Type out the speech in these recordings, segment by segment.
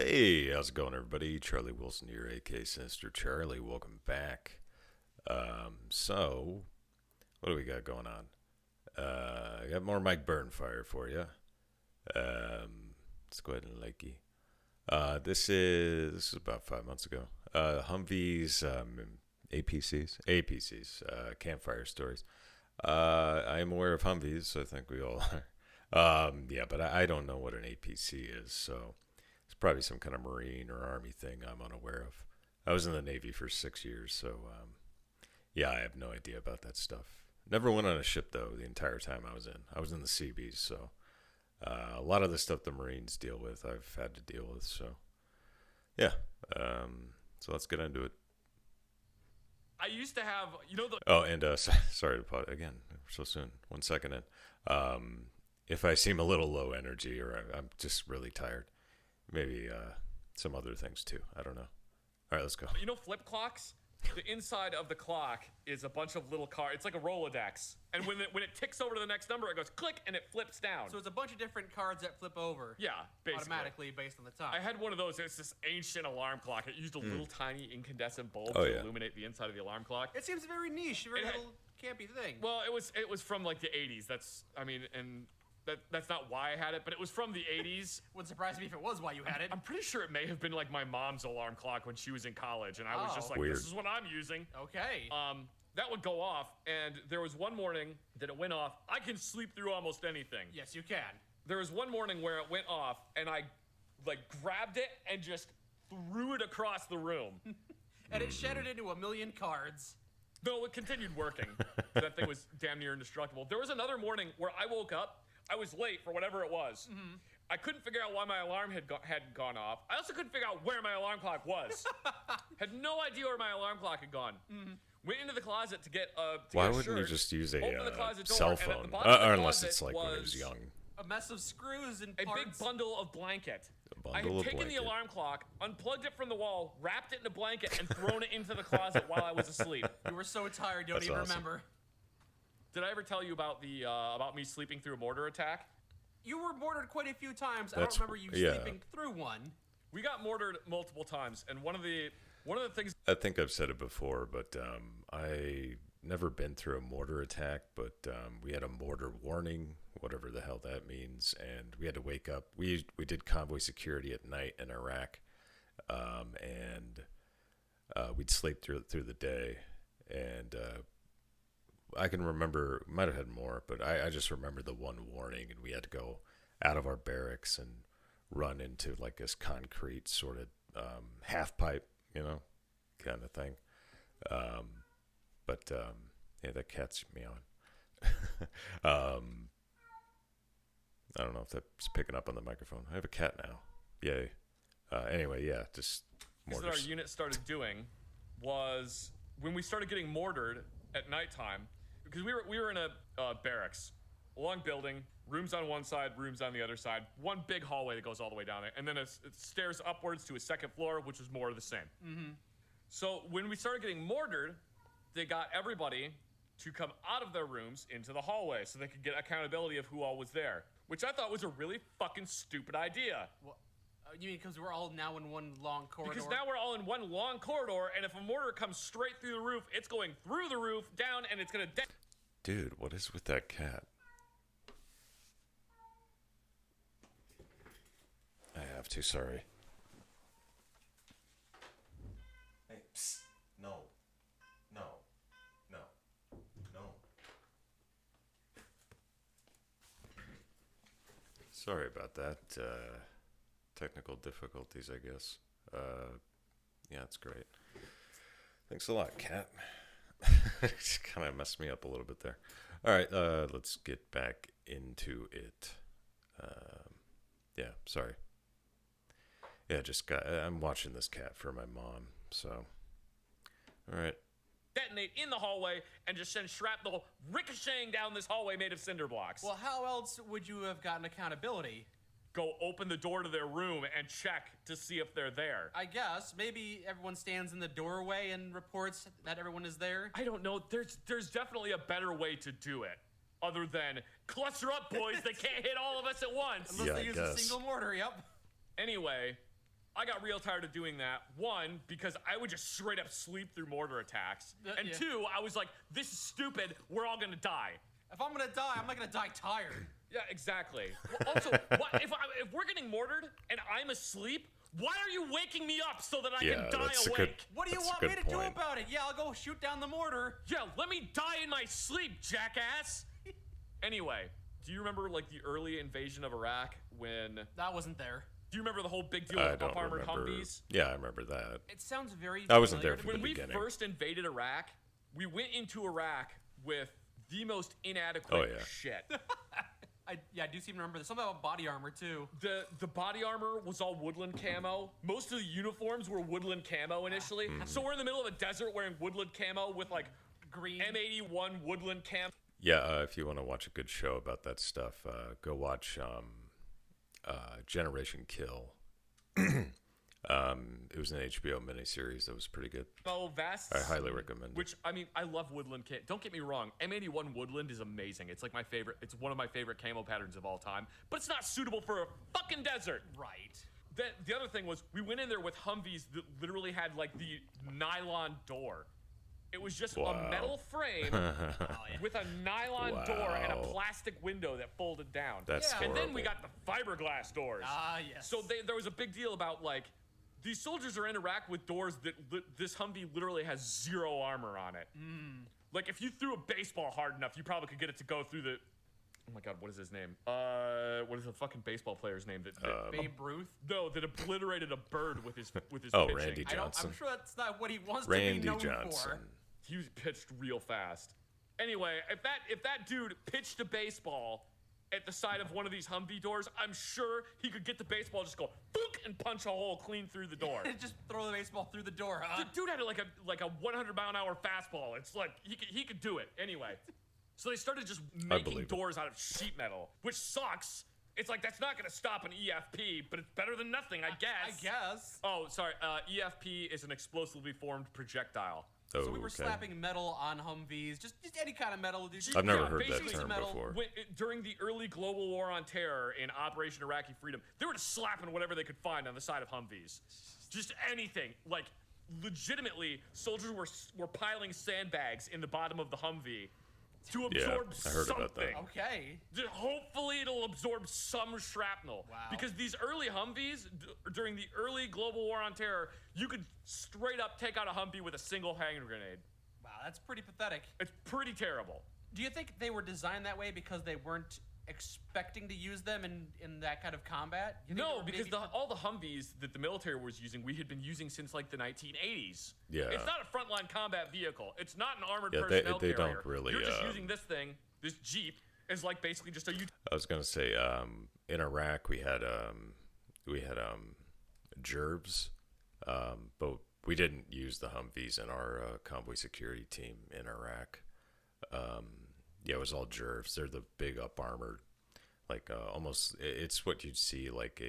Hey, how's it going, everybody? Charlie Wilson here, aka Sinister Charlie. Welcome back. What do we got going on? I got more mikeburnfire for you. Let's go ahead and likey. This is about 5 months ago. Humvees, APCs, Campfire stories. I am aware of Humvees, so I think we all are. Yeah, but I don't know what an APC is, so it's probably some kind of Marine or Army thing I'm unaware of. I was in the Navy for 6 years, so yeah, I have no idea about that stuff. Never went on a ship, though, the entire time I was in. I was in the Seabees, so a lot of the stuff the Marines deal with, I've had to deal with, so yeah. So let's get into it. I used to have, the. Oh, and sorry to pause again. So soon. 1 second in. If I seem a little low energy or I'm just really tired, maybe some other things too. I don't know. All right, let's go. Flip clocks? The inside of the clock is a bunch of little cards. It's like a Rolodex. And when it ticks over to the next number, it goes click and it flips down. So it's a bunch of different cards that flip over. Yeah, basically. Automatically based on the time. I had one of those. It's this ancient alarm clock. It used a little tiny incandescent bulb Oh, to yeah. illuminate the inside of the alarm clock. It seems very niche, very little campy thing. Well, it was from like the 80s. That's not why I had it, but it was from the 80s. Wouldn't surprise me if it was why you had it. I'm pretty sure it may have been like my mom's alarm clock when she was in college, and I was just like, Weird. this is what I'm using. Okay. That would go off, and there was one morning that it went off. I can sleep through almost anything. Yes, you can. There was one morning where it went off, and I grabbed it and just threw it across the room. And it shattered into a million cards. No, it continued working. That thing was damn near indestructible. There was another morning where I woke up. I was late for whatever it was. Mm-hmm. I couldn't figure out why my alarm had gone off. I also couldn't figure out where my alarm clock was. Had no idea where my alarm clock had gone. Mm-hmm. Went into the closet to get Why wouldn't you just use a cell phone? Unless it's like when I was young. A mess of screws and a parts. big bundle of blanket. I had taken the alarm clock, unplugged it from the wall, wrapped it in a blanket, and thrown it into the closet while I was asleep. You were so tired, you don't That's even awesome. remember. Did I ever tell you about about me sleeping through a mortar attack? You were mortared quite a few times. I don't remember you sleeping through one. We got mortared multiple times, and one of the things. I think I've said it before, but I never been through a mortar attack, but we had a mortar warning, whatever the hell that means, and we had to wake up. We did convoy security at night in Iraq, and we'd sleep through the day, and I can remember, might have had more, but I just remember the one warning, and we had to go out of our barracks and run into like this concrete sort of half pipe, kind of thing. Yeah, that cat's meowing. I don't know if that's picking up on the microphone. I have a cat now. Yay. Anyway, yeah, just mortars. What our unit started doing was when we started getting mortared at nighttime, because we were in a barracks, a long building, rooms on one side, rooms on the other side, one big hallway that goes all the way down there, and then it stairs upwards to a second floor, which was more of the same. Mm-hmm. So when we started getting mortared, they got everybody to come out of their rooms into the hallway so they could get accountability of who all was there, which I thought was a really fucking stupid idea. Well, you mean because we're all now in one long corridor? Because now we're all in one long corridor, and if a mortar comes straight through the roof, it's going through the roof, down, and it's gonna... Dude, what is with that cat? I have to, sorry. Hey, psst. No. No. No. No. Sorry about that. Technical difficulties, I guess. Yeah, it's great. Thanks a lot, cat. Just kind of messed me up a little bit there. All right, let's get back into it. Yeah, sorry. Yeah, I'm watching this cat for my mom, so. All right. Detonate in the hallway and just send shrapnel ricocheting down this hallway made of cinder blocks. Well, how else would you have gotten accountability? Go open the door to their room and check to see if they're there. I guess. Maybe everyone stands in the doorway and reports that everyone is there. I don't know. There's definitely a better way to do it. Other than, cluster up, boys. They can't hit all of us at once. Unless they use a single mortar, yep. Anyway, I got real tired of doing that. One, because I would just straight up sleep through mortar attacks. And two, I was like, this is stupid. We're all gonna die. If I'm gonna die, I'm not gonna die tired. Yeah, exactly. Well, also, if we're getting mortared and I'm asleep, why are you waking me up so that I can die awake? What do you want me to do about it? Yeah, I'll go shoot down the mortar. Yeah, let me die in my sleep, jackass. Anyway, do you remember like the early invasion of Iraq when... That wasn't there. Do you remember the whole big deal with up-armored Humvees? Yeah, I remember that. It sounds very I wasn't there from the beginning. When we first invaded Iraq, we went into Iraq with the most inadequate shit. I do seem to remember. There's something about body armor, too. The body armor was all woodland camo. Most of the uniforms were woodland camo initially. So we're in the middle of a desert wearing woodland camo with, like, green M81 woodland camo. Yeah, if you want to watch a good show about that stuff, go watch Generation Kill. It was an HBO miniseries that was pretty good. Vests. I highly recommend it. Which, I mean, I love woodland camo. Don't get me wrong. M81 woodland is amazing. It's like my favorite. It's one of my favorite camo patterns of all time. But it's not suitable for a fucking desert. Right. The other thing was, we went in there with Humvees that literally had, like, the nylon door. It was just a metal frame with a nylon door and a plastic window that folded down. That's horrible. And then we got the fiberglass doors. Yes. So there was a big deal about, like, these soldiers are in Iraq with doors that this Humvee literally has 0 armor on it. Like, if you threw a baseball hard enough, you probably could get it to go through the... Oh my God, what is his name? What is the fucking baseball player's name? Babe Ruth? No, that obliterated a bird with his pitching. Randy Johnson. I'm sure that's not what he wants to Randy be known Johnson. for. He pitched real fast. Anyway, if that dude pitched a baseball at the side of one of these Humvee doors, I'm sure he could get the baseball, just go book and punch a hole clean through the door. Just throw the baseball through the door, huh? The dude had like a 100-mile-an-hour fastball. It's like he could do it. Anyway, so they started just making doors out of sheet metal, which sucks. It's like, that's not going to stop an EFP, but it's better than nothing, I guess. I guess. Oh, sorry. EFP is an explosively formed projectile. So we were slapping metal on Humvees, just any kind of metal. Dude. I've never heard that term before. During the early global war on terror in Operation Iraqi Freedom, they were just slapping whatever they could find on the side of Humvees. Just anything. Like, legitimately, soldiers were piling sandbags in the bottom of the Humvee to absorb I heard something. about that. Okay. Hopefully it'll absorb some shrapnel. Wow. Because these early Humvees, during the early global war on terror, you could straight up take out a Humvee with a single hand grenade. Wow, that's pretty pathetic. It's pretty terrible. Do you think they were designed that way because they weren't expecting to use them in that kind of combat? No, because all the Humvees that the military was using, we had been using since like the 1980s. Yeah. It's not a frontline combat vehicle. It's not an armored they personnel carrier. don't really, You're just using this thing, this Jeep, is like basically just a... I was gonna say, in Iraq we had Gerbs, but we didn't use the Humvees in our convoy security team in Iraq. Yeah, it was all Gerbs. They're the big up armored, like almost. It's what you'd see like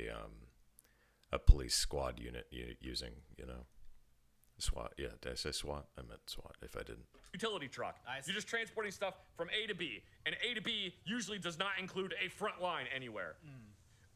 a police squad unit using. You know, SWAT. Yeah, did I say SWAT? I meant SWAT. If I didn't. Utility truck. You're just transporting stuff from A to B, and A to B usually does not include a front line anywhere.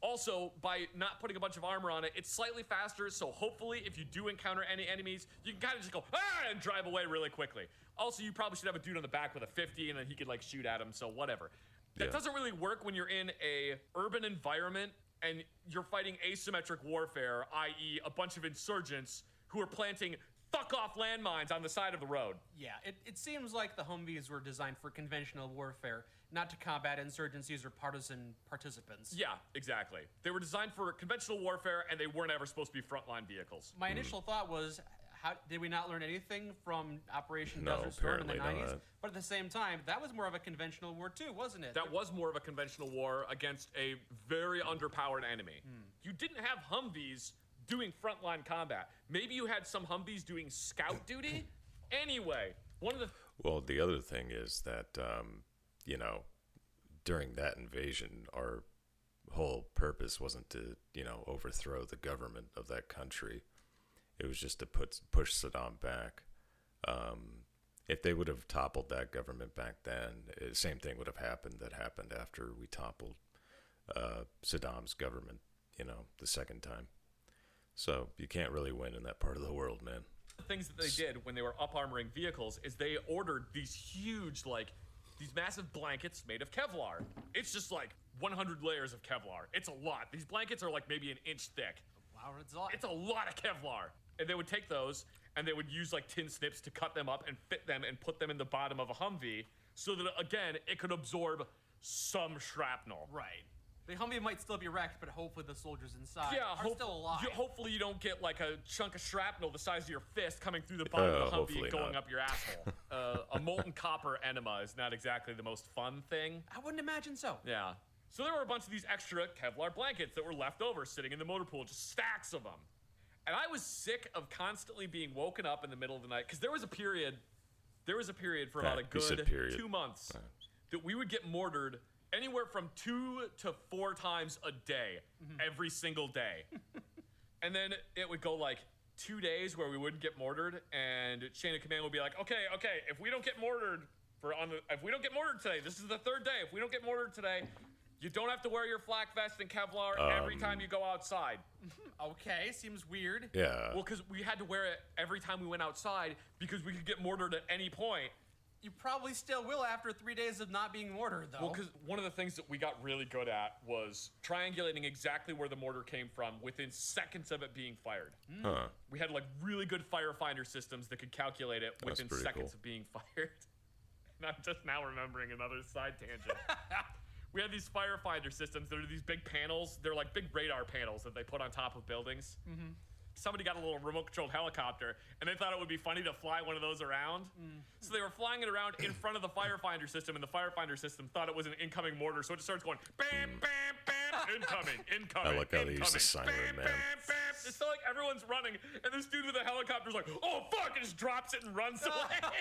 Also, by not putting a bunch of armor on it, it's slightly faster, so hopefully if you do encounter any enemies, you can kind of just go, and drive away really quickly. Also, you probably should have a dude on the back with a 50, and then he could, like, shoot at him, so whatever. That doesn't really work when you're in a urban environment and you're fighting asymmetric warfare, i.e. a bunch of insurgents who are planting fuck-off landmines on the side of the road. Yeah, it seems like the Humvees were designed for conventional warfare, not to combat insurgencies or partisan participants. Yeah, exactly. They were designed for conventional warfare, and they weren't ever supposed to be frontline vehicles. My initial thought was, did we not learn anything from Operation No, Desert Storm in the apparently 90s? not. But at the same time, that was more of a conventional war too, wasn't it? That was more of a conventional war against a very underpowered enemy. You didn't have Humvees doing frontline combat. Maybe you had some Humvees doing scout duty. Anyway, Well, the other thing is that you know, during that invasion, our whole purpose wasn't to, you know, overthrow the government of that country. It was just to push Saddam back. If they would have toppled that government back then, the same thing would have happened that happened after we toppled Saddam's government, you know, the second time. So you can't really win in that part of the world, man. The things that they did when they were up armoring vehicles is they ordered these huge, like, these massive blankets made of Kevlar. It's just like 100 layers of Kevlar. It's a lot. These blankets are like maybe an inch thick. Wow, it's a lot. It's a lot of Kevlar. And they would take those and they would use like tin snips to cut them up and fit them and put them in the bottom of a Humvee so that, again, it could absorb some shrapnel. Right. The Humvee might still be wrecked, but hopefully the soldiers inside are still alive. Hopefully you don't get like a chunk of shrapnel the size of your fist coming through the bottom of the Humvee and going up your asshole. A molten copper enema is not exactly the most fun thing. I wouldn't imagine so. Yeah. So there were a bunch of these extra Kevlar blankets that were left over sitting in the motor pool, just stacks of them. And I was sick of constantly being woken up in the middle of the night, because there was a period for about a good 2 months that we would get mortared anywhere from 2 to 4 times a day, every single day. And then it would go like 2 days where we wouldn't get mortared, and chain of command would be like, okay, if we don't get mortared today, this is the 3rd day. If we don't get mortared today, you don't have to wear your flak vest and Kevlar every time you go outside. Okay, seems weird. Yeah. Well, because we had to wear it every time we went outside because we could get mortared at any point. You probably still will after 3 days of not being mortared, though. Well, because one of the things that we got really good at was triangulating exactly where the mortar came from within seconds of it being fired. Huh. We had like really good firefinder systems that could calculate it within seconds of being fired. And I'm just now remembering another side tangent. We had these firefinder systems that are these big panels. They're like big radar panels that they put on top of buildings. Somebody got a little remote-controlled helicopter, and they thought it would be funny to fly one of those around. So they were flying it around in front of the firefinder system, and the firefinder system thought it was an incoming mortar, so it just starts going, bam, bam, bam, incoming. I like how they use the siren, man. It's so like everyone's running, and this dude with the helicopter's like, oh, fuck, and just drops it and runs away.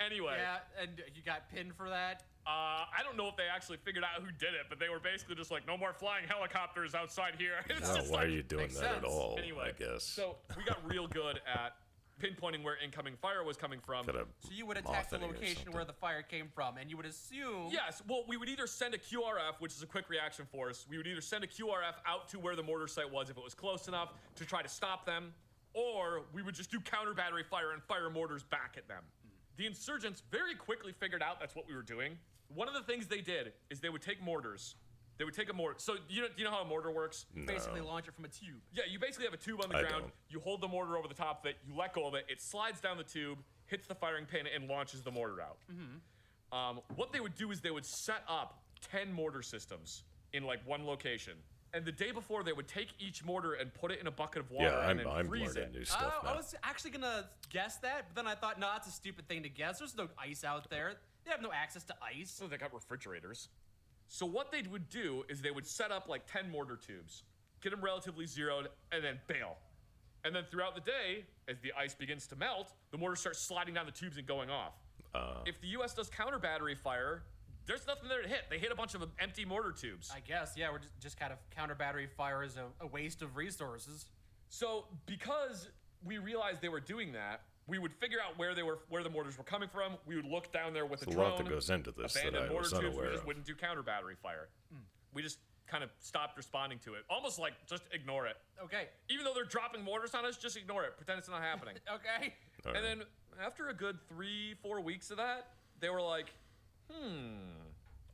Anyway. Yeah, and you got pinned for that? I don't know if they actually figured out who did it, but they were basically just like, no more flying helicopters outside here. Why are you doing that at all? Anyway, I guess. So we got real good at pinpointing where incoming fire was coming from. So you would attack the location where the fire came from, and you would assume... Yes, well, we would either send a QRF, which is a quick reaction force. We would either send a QRF out to where the mortar site was if it was close enough to try to stop them, or we would just do counter battery fire and fire mortars back at them. The insurgents very quickly figured out that's what we were doing. One of the things they did is they would take mortars. They would take a mortar. So do you know how a mortar works? No. Basically launch it from a tube. Yeah, you basically have a tube on the ground. You hold the mortar over the top of it. You let go of it. It slides down the tube, hits the firing pin, and launches the mortar out. What they would do is they would set up 10 mortar systems in like one location. And the day before, they would take each mortar and put it in a bucket of water and then freeze it. New stuff now. I was actually going to guess that, but then I thought, no, that's a stupid thing to guess. There's no ice out there. They have no access to ice. So they got refrigerators. So what they would do is they would set up like 10 mortar tubes, get them relatively zeroed, and then bail. And then throughout the day, as the ice begins to melt, the mortar starts sliding down the tubes and going off. If the U.S. does counter battery fire, there's nothing there to hit. They hit a bunch of empty mortar tubes. I guess, yeah, we're just kind of counter battery fire is a waste of resources. So because we realized they were doing that, we would figure out where the mortars were coming from. We would look down there with a drone. There's a lot that goes into this that I was unaware of. We just wouldn't do counter battery fire. We just kind of stopped responding to it. Almost like just ignore it. Okay. Even though they're dropping mortars on us, just ignore it. Pretend it's not happening. Okay. All right. And then after a good 3-4 weeks of that, they were like,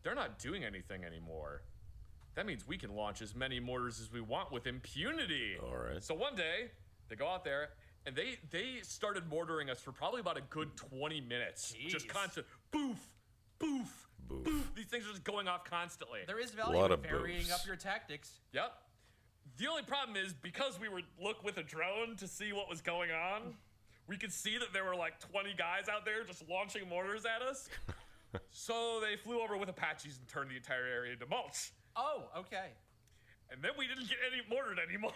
they're not doing anything anymore. That means we can launch as many mortars as we want with impunity. All right. So one day, they go out there, and they started mortaring us for probably about a good 20 minutes. Jeez. Just constant boof, boof, Boof. boof. These things are just going off constantly. There is value in varying boofs. up your tactics. Yep. The only problem is, because we would look with a drone to see what was going on, we could see that there were like 20 guys out there just launching mortars at us. So they flew over with Apaches and turned the entire area into mulch. Oh, okay. And then we didn't get any mortared anymore.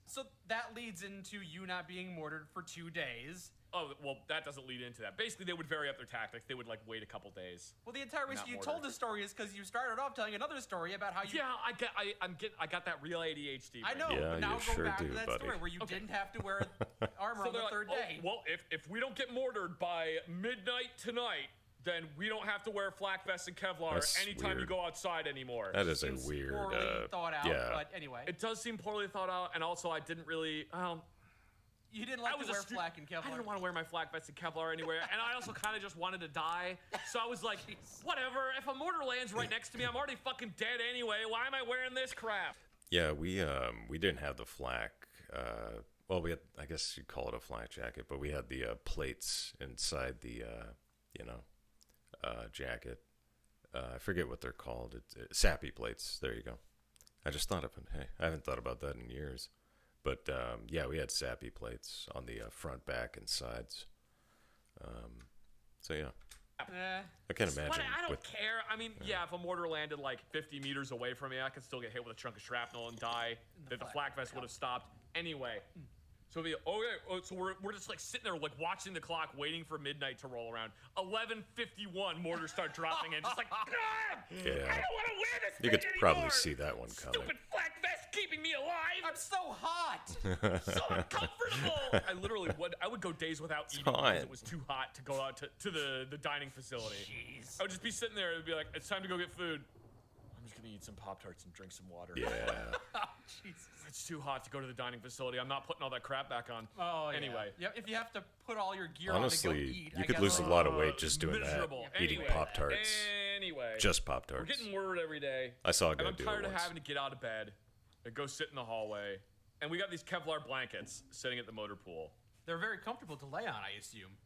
So that leads into you not being mortared for 2 days. Oh, well, that doesn't lead into that. Basically, they would vary up their tactics. They would, like, wait a couple days. Well, the entire reason Not you mortared. told this story is because you started off telling another story about how you... Yeah, I got that real ADHD. I know, Yeah, but now you go sure back do, to that buddy. story where you didn't have to wear armor So on the they're like, third day. well, if we don't get mortared by midnight tonight, then we don't have to wear flak vests and Kevlar That's anytime you weird. go outside anymore. That is a Seems weird. poorly thought out, yeah. but anyway. It does seem poorly thought out, and also I didn't really. You didn't like to wear flak and Kevlar? I didn't want to wear my flak vest and Kevlar anywhere, and I also kind of just wanted to die. So I was like, whatever. If a mortar lands right next to me, I'm already fucking dead anyway. Why am I wearing this crap? Yeah, we didn't have the flak. Well, we had, I guess you'd call it a flak jacket, but we had the plates inside the jacket. I forget what they're called. It's sappy plates. There you go. I just thought of it. Hey, I haven't thought about that in years. But yeah, we had sappy plates on the front, back, and sides. So yeah, I can't imagine. But I don't care. I mean, yeah, if a mortar landed like 50 meters away from me, I could still get hit with a chunk of shrapnel and die. The flak vest would have stopped anyway. So it'd be, so we're just like sitting there like watching the clock, waiting for midnight to roll around. 11:51, mortars start dropping in, just like, Yeah. I don't want to wear this. You thing could probably anymore. see that one coming. Stupid flak vest keeping me alive. I'm so hot. So uncomfortable. I would go days without eating because it was too hot to go out to the dining facility. Jeez. I would just be sitting there and be like, it's time to go get food. I'm just gonna eat some Pop-Tarts and drink some water. Yeah. Oh, Jesus. It's too hot to go to the dining facility. I'm not putting all that crap back on. Oh, yeah. Anyway. Yeah, if you have to put all your gear Honestly, on to go eat, you I could guess. lose a lot of weight just doing miserable. that. Eating Anyway. Pop-Tarts. Anyway. Just We're Pop-Tarts. getting word every day. I saw a And guy I'm do tired it of once. having to get out of bed and go sit in the hallway. And we got these Kevlar blankets sitting at the motor pool. They're very comfortable to lay on, I assume.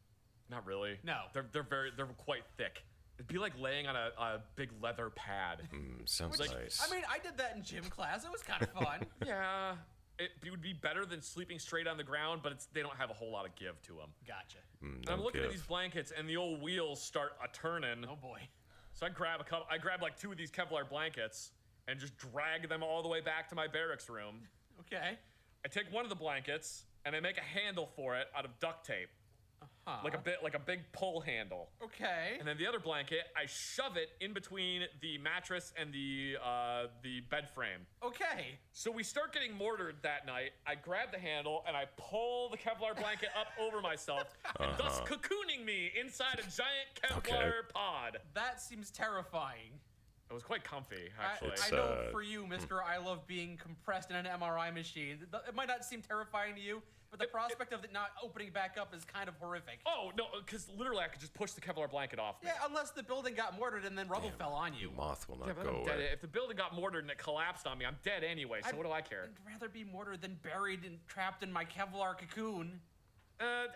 Not really. No. They're quite thick. It'd be like laying on a big leather pad. Sounds Like, nice. I mean, I did that in gym class. It was kind of fun. Yeah. It would be better than sleeping straight on the ground, but they don't have a whole lot of give to them. Gotcha. And I'm looking at these blankets, and the old wheels start a-turning. Oh, boy. So I grab like 2 of these Kevlar blankets and just drag them all the way back to my barracks room. Okay. I take one of the blankets, and I make a handle for it out of duct tape. Like a big pull handle. Okay. And then the other blanket, I shove it in between the mattress and the bed frame. Okay. So we start getting mortared that night. I grab the handle and I pull the Kevlar blanket up over myself, and thus cocooning me inside a giant Kevlar pod. That seems terrifying. It was quite comfy, actually. I know for you, Mr. I love being compressed in an MRI machine. It might not seem terrifying to you, but the prospect of it not opening back up is kind of horrific. Oh, no, because literally I could just push the Kevlar blanket off me. Yeah, unless the building got mortared and then rubble fell on you. Moth will Yeah, not but go I'm dead. away. If the building got mortared and it collapsed on me, I'm dead anyway, so what do I care? I'd rather be mortared than buried and trapped in my Kevlar cocoon.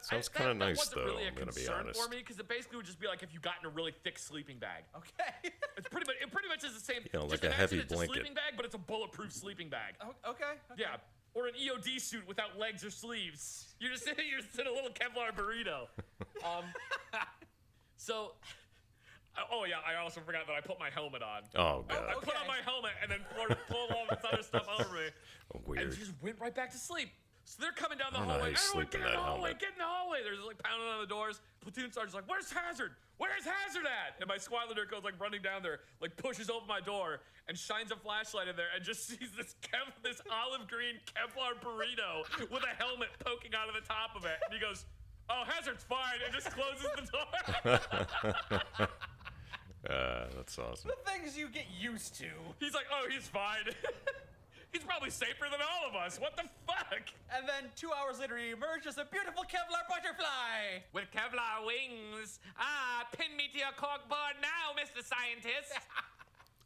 Sounds kind of nice, wasn't though, really a I'm gonna be concern honest. for me, because it basically would just be like if you got in a really thick sleeping bag. Okay. It pretty much is the same. You know, just like a heavy imagine it's blanket. a sleeping bag, but it's a bulletproof sleeping bag. Okay. Yeah, or an EOD suit without legs or sleeves. You're just in a little Kevlar burrito. So, oh yeah, I also forgot that I put my helmet on. Oh, God. I put on my helmet and then pulled all this other stuff over me, and Weird. just went right back to sleep. So they're coming down the I don't know how hallway. you Everyone, sleep in get in that the hallway! helmet. Get in the hallway! There's like pounding on the doors. Platoon sergeant's like, "Where's Hazard? Where's Hazard at?" And my squad leader goes like running down there, like pushes open my door and shines a flashlight in there, and just sees this olive green Kevlar burrito with a helmet poking out of the top of it. And he goes, "Oh, Hazard's fine," and just closes the door. That's awesome. The things you get used to. He's like, "Oh, he's fine." He's probably safer than all of us. What the fuck? And then 2 hours later, he emerged as a beautiful Kevlar butterfly. With Kevlar wings. Pin me to your corkboard now, Mr. Scientist.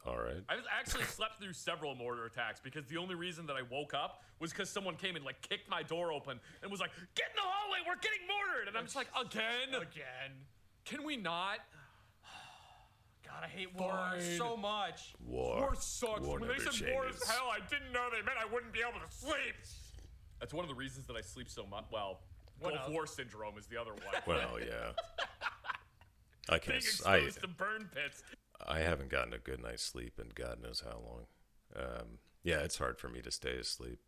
All right. I actually slept through several mortar attacks because the only reason that I woke up was because someone came and like kicked my door open and was like, "Get in the hallway, we're getting mortared." And I'm just like, again? Can we not? God, I hate war Fine. so much. War sucks. War When they never said war is changes. hell, I didn't know they meant I wouldn't be able to sleep. That's one of the reasons that I sleep so much. Well, Gulf War syndrome is the other one. Well, yeah. I Being can't. exposed to burn pits. I haven't gotten a good night's sleep in God knows how long. Yeah, it's hard for me to stay asleep.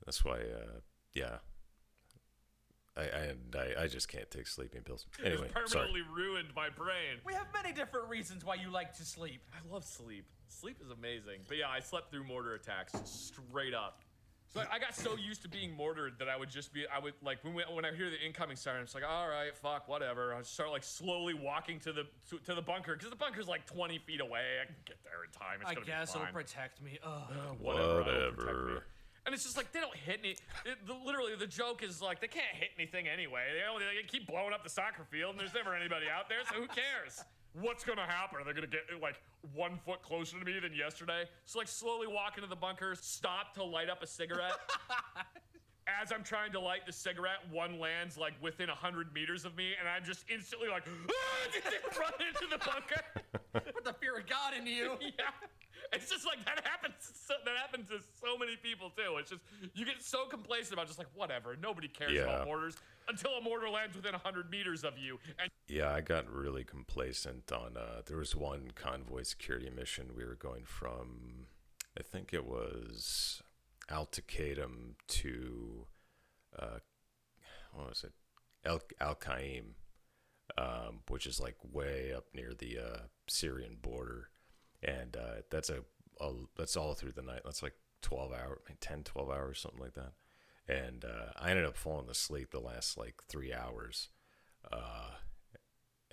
That's why. Yeah. I just can't take sleeping pills. Anyway, It's sorry. permanently ruined my brain. We have many different reasons why you like to sleep. I love sleep. Sleep is amazing. But yeah, I slept through mortar attacks straight up. So I got so used to being mortared that I would like when I hear the incoming siren, it's like, all right, fuck, whatever. I start like slowly walking to the bunker because the bunker's like 20 feet away. I can get there in time. It's I gonna guess be fine. it'll protect me. Ugh. Whatever. It'll protect me. And it's just like they don't hit any. Literally, the joke is like they can't hit anything anyway. They keep blowing up the soccer field, and there's never anybody out there, so who cares? What's gonna happen? Are they gonna get like 1 foot closer to me than yesterday? So like slowly walk into the bunker, stop to light up a cigarette. As I'm trying to light the cigarette, one lands like within 100 meters of me, and I'm just instantly like, run into the bunker. Put the fear of God into you. Yeah. It's just like that happens. That happens to so many people too. It's just you get so complacent about just like whatever. Nobody cares about mortars until a mortar lands within 100 meters of you. And yeah, I got really complacent on. There was one convoy security mission. We were going from, I think it was Al-Taqadim to, what was it, Al-Qaim, which is like way up near the Syrian border. And that's all through the night. That's like 12 hours, 10, 12 hours, something like that. And I ended up falling asleep the last like 3 hours.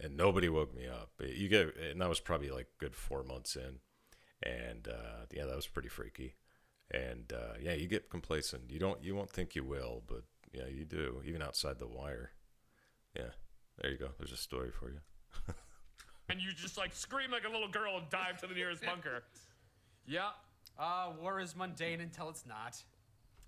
And nobody woke me up. And that was probably like good 4 months in. And yeah, that was pretty freaky. And yeah, you get complacent. You won't think you will, but yeah, you do, even outside the wire. Yeah, there you go. There's a story for you. And you just like scream like a little girl and dive to the nearest bunker. Yeah. War is mundane until it's not.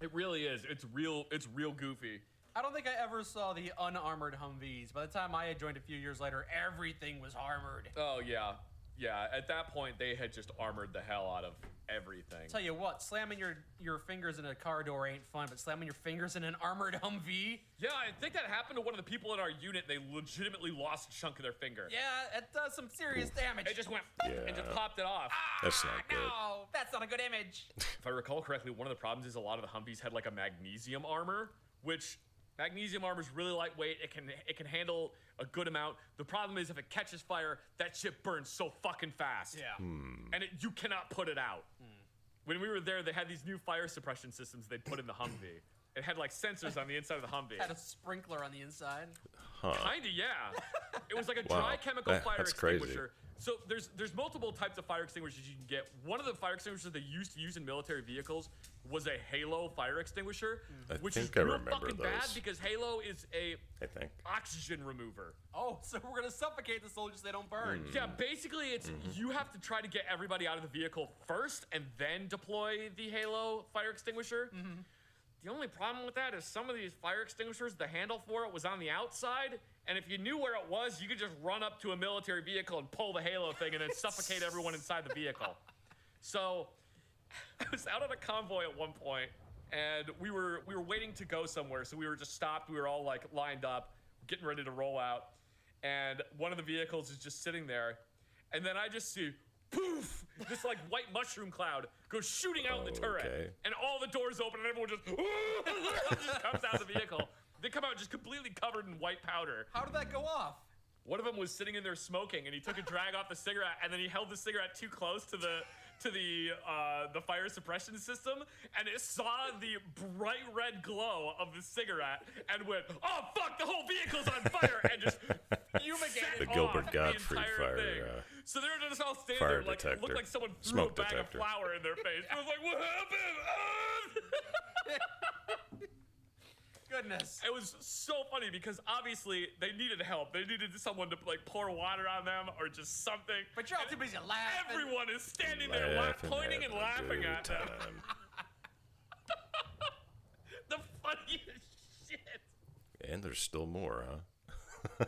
It really is. It's real goofy. I don't think I ever saw the unarmored Humvees. By the time I had joined a few years later, everything was armored. Oh, yeah. Yeah, at that point, they had just armored the hell out of everything. Tell you what, slamming your fingers in a car door ain't fun, but slamming your fingers in an armored Humvee? Yeah, I think that happened to one of the people in our unit. They legitimately lost a chunk of their finger. Yeah, it does some serious damage. It just went and just popped it off. That's not good. No, that's not a good image. If I recall correctly, one of the problems is a lot of the Humvees had like a magnesium armor, which magnesium armor is really lightweight. It can handle a good amount. The problem is if it catches fire, that shit burns so fucking fast. Yeah. And you cannot put it out. When we were there, they had these new fire suppression systems they'd put in the Humvee. It had like sensors on the inside of the Humvee. Had a sprinkler on the inside. Kinda, yeah. It was like a dry chemical fire extinguisher. So there's multiple types of fire extinguishers you can get. One of the fire extinguishers they used to use in military vehicles was a Halo fire extinguisher, which is real fucking bad because Halo is a oxygen remover. Oh, so we're gonna suffocate the soldiers so they don't burn. Yeah, basically it's you have to try to get everybody out of the vehicle first and then deploy the Halo fire extinguisher. The only problem with that is some of these fire extinguishers, the handle for it was on the outside, and if you knew where it was, you could just run up to a military vehicle and pull the Halo thing and then suffocate everyone inside the vehicle. So I was out on a convoy at one point, and we were waiting to go somewhere, so we were just stopped. We were all like lined up, getting ready to roll out, and one of the vehicles is just sitting there, and then I just see poof! This like white mushroom cloud goes shooting out in the turret, and all the doors open, and everyone just comes out of the vehicle. They come out just completely covered in white powder. How did that go off? One of them was sitting in there smoking, and he took a drag off the cigarette, and then he held the cigarette too close to the fire suppression system, and it saw the bright red glow of the cigarette, and went, "Oh fuck! The whole vehicle's on fire!" and just fumigated the Gilbert off Gottfried the entire fire. thing. So they're just all standing Fire there, like detector. looked like someone threw Smoke a bag detector. of flour in their face. I was like, "What happened?" Goodness. It was so funny because obviously they needed help. They needed someone to like pour water on them or just something. But you're all too busy laughing. Everyone is standing there pointing and laughing at them. The funniest shit. And there's still more, huh?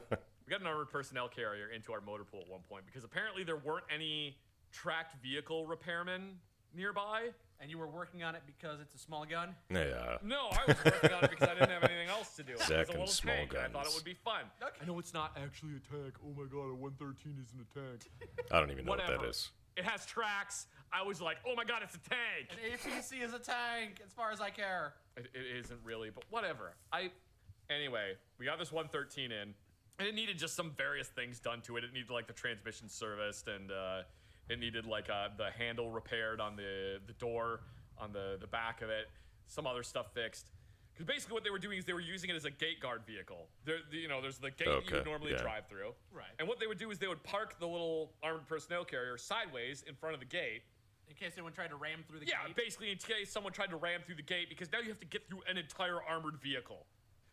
We got an armored personnel carrier into our motor pool at one point because apparently there weren't any tracked vehicle repairmen nearby. And you were working on it because it's a small gun? Yeah. No, I was working on it because I didn't have anything else to do. It was a little small tank, and I thought it guns. would be fun. Okay. I know it's not actually a tank. Oh my god, a 113 isn't a tank. I don't even know Whatever. what that is. It has tracks. I was like, oh my god, it's a tank. An APC is a tank, as far as I care. It isn't really, but whatever. Anyway, we got this 113 in, and it needed just some various things done to it. It needed like the transmission serviced, and it needed like the handle repaired on the door on the back of it. some other stuff fixed. Because basically what they were doing is they were using it as a gate guard vehicle. There's the gate that you would normally drive through. Right. And what they would do is they would park the little armored personnel carrier sideways in front of the gate. In case anyone tried to ram through the Yeah, gate? basically in case someone tried to ram through the gate, because now you have to get through an entire armored vehicle.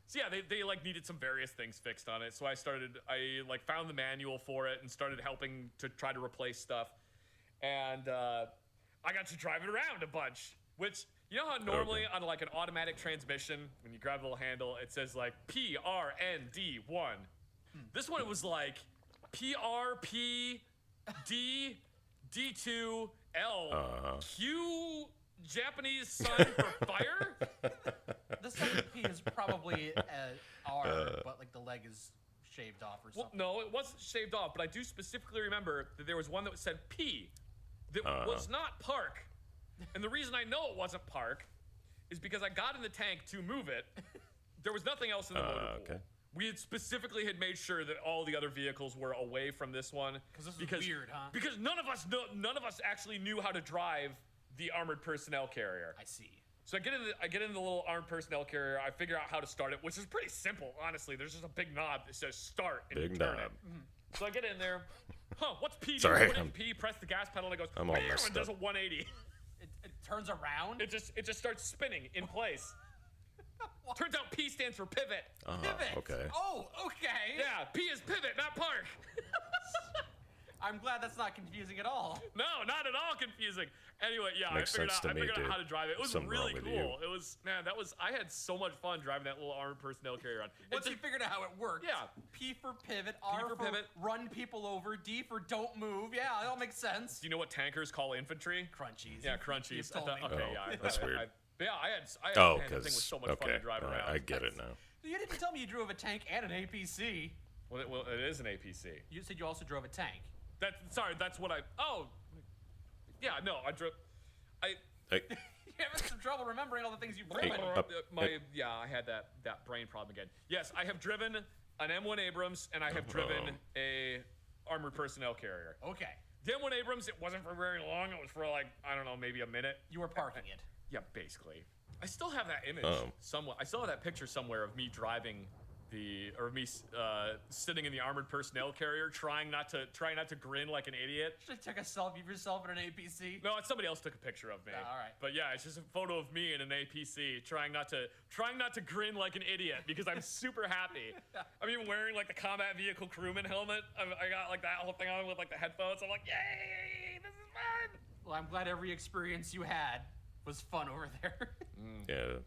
So yeah, they like needed some various things fixed on it. So I found the manual for it and started helping to try to replace stuff. And I got to drive it around a bunch, which, you know how normally on like an automatic transmission, when you grab the little handle, it says like PRND1. This one, it was like PRP D D2 L Q Japanese sign for fire. The second P is probably R, but like the leg is shaved off or something. Well, no, it wasn't shaved off, but I do specifically remember that there was one that said P that was not park. And the reason I know it wasn't park is because I got in the tank to move it. There was nothing else in the motor pool. Okay. We had specifically made sure that all the other vehicles were away from this one. This is weird, huh? Because none of us actually knew how to drive the armored personnel carrier. I see. So I get into the little armored personnel carrier. I figure out how to start it, which is pretty simple, honestly. There's just a big knob that says start, and you turn it. So I get in there. What's P? Sorry, What is P? Press the gas pedal, and it goes. I'm all messed and does a up. 180. It turns around? It just starts spinning in place. Turns out P stands for pivot. Pivot. Okay. Oh, okay. Yeah, P is pivot, not park. I'm glad that's not confusing at all. No, not at all confusing. Anyway, yeah, Makes I sense to me, figured out dude. how to drive it. It was Something really wrong with you. cool. It was, man, I had so much fun driving that little armored personnel carrier on. Once you figured out how it worked. Yeah. P for pivot, R for for pivot. run people over, D for don't move. Yeah, it all makes sense. Do you know what tankers call infantry? Crunchies. Yeah, You crunchies. told me. Okay, Oh, yeah. that's weird. I had Oh, man, that thing was so much fun to drive around. I get it now. You didn't tell me you drove a tank and an APC. Well, it is an APC. You said you also drove a tank. That's what I. Oh, yeah. No, I drove. Hey, You're having some trouble remembering all the things you've driven. I had that brain problem again. Yes, I have driven an M1 Abrams and I have driven a armored personnel carrier. Okay. The M1 Abrams, it wasn't for very long. It was for like, I don't know, maybe a minute. You were parking it. Yeah, basically. I still have that image Oh. somewhere. I still have that picture somewhere of me driving sitting in the armored personnel carrier, trying not to grin like an idiot. Should have took a selfie of yourself in an APC. No, somebody else took a picture of me. All right. But yeah, it's just a photo of me in an APC trying not to grin like an idiot because I'm super happy. I'm even wearing like the combat vehicle crewman helmet. I got like that whole thing on with like the headphones. I'm like, yay, this is fun. Well, I'm glad every experience you had was fun over there. Yeah.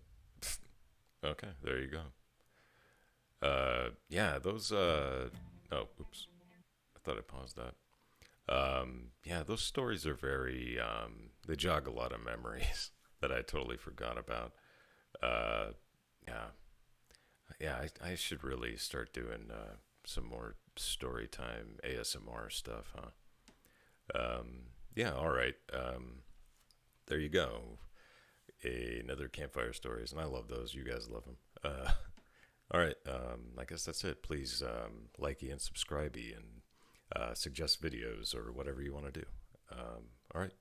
Okay, there you go. Yeah, those, oh, oops. I thought I paused that. Yeah, those stories are very, they jog a lot of memories that I totally forgot about. Yeah, I should really start doing, some more story time ASMR stuff, huh? Yeah, all right. There you go. Another campfire stories, and I love those. You guys love them. All right, I guess that's it. Please like and subscribe and suggest videos or whatever you want to do. All right,